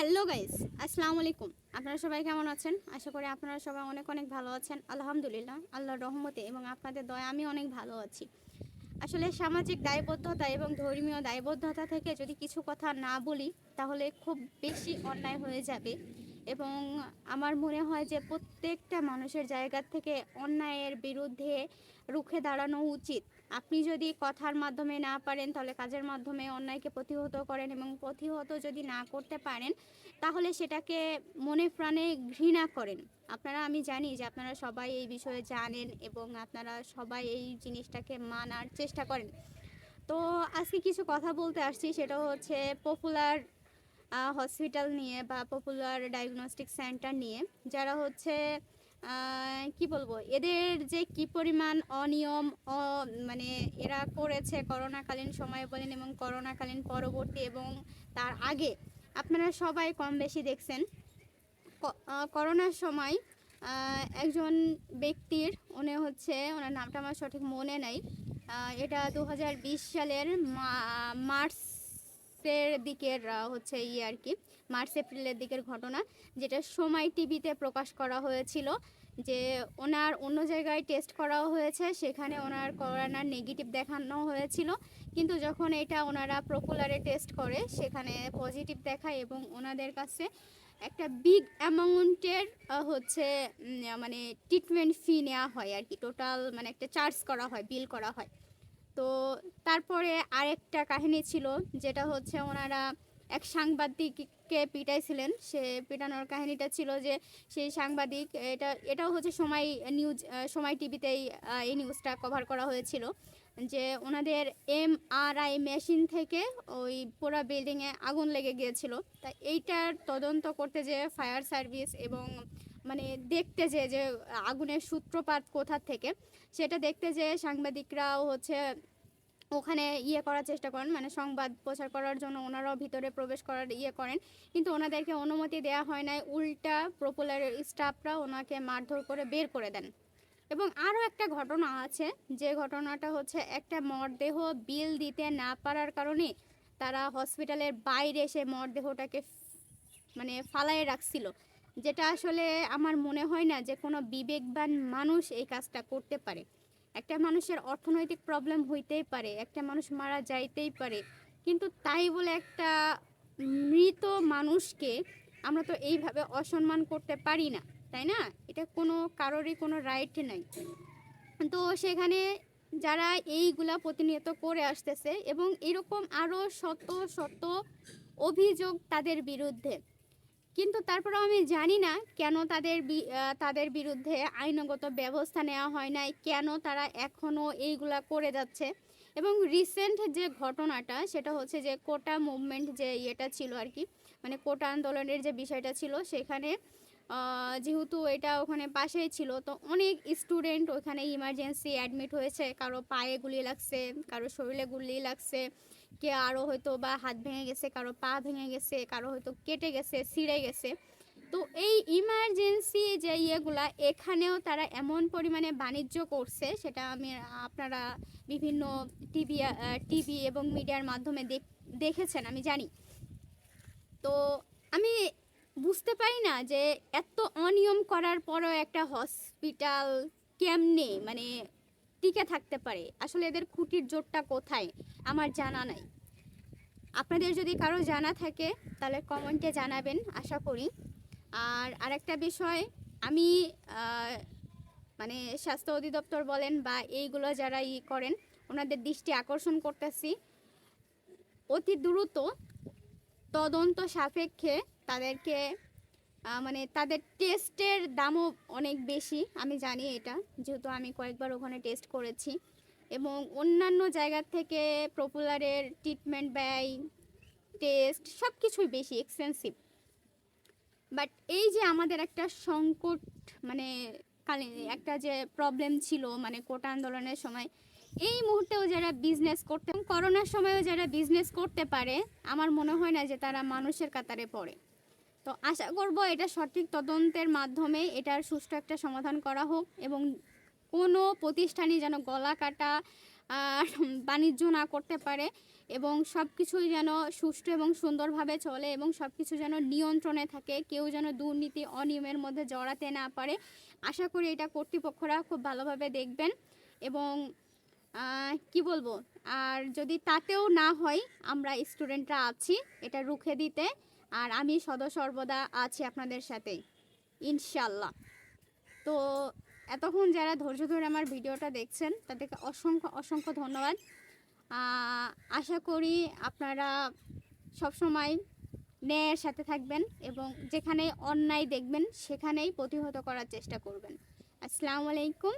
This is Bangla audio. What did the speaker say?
হ্যালো গাইস, আসসালামু আলাইকুম। আপনারা সবাই কেমন আছেন? আশা করি আপনারা সবাই অনেক অনেক ভালো আছেন। আলহামদুলিল্লাহ, আল্লাহর রহমতে এবং আপনাদের দয়ায় আমি অনেক ভালো আছি। আসলে সামাজিক দায়বদ্ধতা এবং ধর্মীয় দায়বদ্ধতা থেকে যদি কিছু কথা না বলি তাহলে খুব বেশি অন্যায় হয়ে যাবে। এবং আমার মনে হয় যে প্রত্যেকটা মানুষের জায়গা থেকে অন্যায়ের বিরুদ্ধে রুখে দাঁড়ানো উচিত। আপনি যদি কথার মাধ্যমে না পারেন তাহলে কাজের মাধ্যমে অন্যায়কে প্রতিহত করেন, এবং প্রতিহত যদি না করতে পারেন তাহলে সেটাকে মনে প্রাণে ঘৃণা করেন। আমি জানি যে আপনারা সবাই এই বিষয়ে জানেন এবং আপনারা সবাই এই জিনিসটাকে মানার চেষ্টা করেন। তো আজকে কিছু কথা বলতে আসছি, সেটা হচ্ছে পপুলার হসপিটাল নিয়ে বা পপুলার ডায়াগনস্টিক সেন্টার নিয়ে, যারা হচ্ছে কি বলবো, এদের যে কি পরিমাণ অনিয়ম মানে এরা করেছে করোনাকালীন সময়ে বলেন এবং করোনাকালীন পরবর্তী এবং তার আগে। আপনারা সবাই কম বেশি দেখছেন করোনার সময় একজন ব্যক্তির, ওনার নামটা আমার সঠিক মনে নাই, এটা 2020 সালের মার্চের দিকের হচ্ছে আর কি, মার্চ এপ্রিলের দিকের ঘটনা, যেটা সময় টিভিতে প্রকাশ করা হয়েছিল। যে ওনার অন্য জায়গায় টেস্ট করা হয়েছে, সেখানে ওনার করোনার নেগেটিভ দেখানো হয়েছিল, কিন্তু যখন এটা ওনারা পপুলারে টেস্ট করে সেখানে পজিটিভ দেখায় এবং ওনাদের কাছে একটা বিগ অ্যামাউন্টের হচ্ছে মানে ট্রিটমেন্ট ফি নেওয়া হয় আর কি, টোটাল মানে একটা চার্জ করা হয়, বিল করা হয়। তো তারপরে আরেকটা কাহিনী ছিল, যেটা হচ্ছে ওনারা এক সাংবাদিককে পিটাইছিলেন। সে পিটানোর কাহিনীটা ছিল যে সেই সাংবাদিক, এটাও হচ্ছে সময় টিভিতেই এই নিউজটা কভার করা হয়েছিল, যে ওনাদের এমআরআই মেশিন থেকে ওই পুরো বিল্ডিংয়ে আগুন লেগে গিয়েছিল। তাই এইটার তদন্ত করতে যে ফায়ার সার্ভিস এবং মানে দেখতে যে আগুনের সূত্রপাত কোথা থেকে, সেটা দেখতে যে সাংবাদিকরাও হচ্ছে ওখানে করার চেষ্টা করেন, মানে সংবাদ প্রচার করার জন্য ওনারাও ভিতরে প্রবেশ করার করেন, কিন্তু ওনাদেরকে অনুমতি দেওয়া হয় নাই। উল্টা পপুলার স্টাফরা ওনাকে মারধর করে বের করে দেন। এবং আরও একটা ঘটনা আছে, যে ঘটনাটা হচ্ছে একটা মরদেহ বিল দিতে না পারার কারণে তারা হসপিটালের বাইরে এসে মরদেহটাকে মানে ফালায়ে রাখছিল, যেটা আসলে আমার মনে হয় না যে কোনো বিবেকবান মানুষ এই কাজটা করতে পারে। একটা মানুষের অর্থনৈতিক প্রবলেম হইতেই পারে, একটা মানুষ মারা যাইতেই পারে, কিন্তু তাই বলে একটা মৃত মানুষকে আমরা তো এইভাবে অসম্মান করতে পারি না, তাই না? এটা কোনো কারোরই কোনো রাইট নাই। তো সেখানে যারা এইগুলা প্রতিনিয়ত করে আসতেছে এবং এরকম আরও শত শত অভিযোগ তাদের বিরুদ্ধে, কিন্তু তারপরেও আমি জানি না কেন তাদের বিরুদ্ধে আইনগত ব্যবস্থা নেওয়া হয় নাই, কেন তারা এখনও এইগুলা করে যাচ্ছে। এবং রিসেন্ট যে ঘটনাটা, সেটা হচ্ছে যে কোটা মুভমেন্ট যে ছিল আর কি, মানে কোটা আন্দোলনের যে বিষয়টা ছিল, সেখানে যেহেতু এটা ওখানে পাশেই ছিল, তো অনেক স্টুডেন্ট ওখানে ইমার্জেন্সি অ্যাডমিট হয়েছে, কারো পায়ে গুলি লাগছে, কারো শরীরে গুলি লাগছে, কে আরও হয়তো বা হাত ভেঙে গেছে, কারো পা ভেঙে গেছে, কারো হয়তো কেটে গেছে, ছিঁড়ে গেছে। তো এই ইমার্জেন্সি যে এখানেও তারা এমন পরিমাণে বাণিজ্য করছে, সেটা আপনারা বিভিন্ন টিভি এবং মিডিয়ার মাধ্যমে দেখেছেন, আমি জানি। তো আমি বুঝতে পারি না যে এত অনিয়ম করার পরও একটা হসপিটাল কেমনে মানে টিকে থাকতে পারে। আসলে এদের খুঁটির জোরটা কোথায় আমার জানা নাই। আপনাদের যদি কারো জানা থাকে তাহলে কমেন্টে জানাবেন, আশা করি। আর আরেকটা বিষয়, আমি মানে স্বাস্থ্য অধিদপ্তর বলেন বা এইগুলো যারা করেন, ওনাদের দৃষ্টি আকর্ষণ করতেছি, অতি দ্রুত তদন্ত সাপেক্ষে তাদেরকে মানে তাদের টেস্টের দামও অনেক বেশি, আমি জানি এটা, যেহেতু আমি কয়েকবার ওখানে টেস্ট করেছি। এবং অন্যান্য জায়গার থেকে পপুলারের ট্রিটমেন্ট ব্যয়, টেস্ট সব কিছুই বেশি এক্সপেন্সিভ। বাট এই যে আমাদের একটা সংকট, মানে একটা যে প্রবলেম ছিল মানে কোটা আন্দোলনের সময়, এই মুহূর্তেও যারা বিজনেস করতে, করোনার সময়ও যারা বিজনেস করতে পারে, আমার মনে হয় না যে তারা মানুষের কাতারে পড়ে। তো আশা করব এটা সঠিক তদন্তের মাধ্যমে এটার সুষ্ঠু একটা সমাধান করা হোক, এবং কোনো প্রতিষ্ঠানই যেন গলা কাটা বাণিজ্য না করতে পারে। এবং সব কিছুই যেন সুষ্ঠু এবং সুন্দরভাবে চলে এবং সব কিছু যেন নিয়ন্ত্রণে থাকে, কেউ যেন দুর্নীতি অনিয়মের মধ্যে জড়াতে না পারে। আশা করি এটা কর্তৃপক্ষরা খুব ভালোভাবে দেখবেন এবং কি বলবো, আর যদি তাতেও না হয় আমরা স্টুডেন্টরা আছি এটা রুখে দিতে, আর আমি সদা সর্বদা আছি আপনাদের সাথে ইনশাল্লাহ। তো এতক্ষণ যারা ধৈর্য ধরে আমার ভিডিওটা দেখছেন তাদেরকে অসংখ্য অসংখ্য ধন্যবাদ। আশা করি আপনারা সবসময় ন্যায়ের সাথে থাকবেন এবং যেখানে অন্যায় দেখবেন সেখানেই প্রতিহত করার চেষ্টা করবেন। আসসালামু আলাইকুম।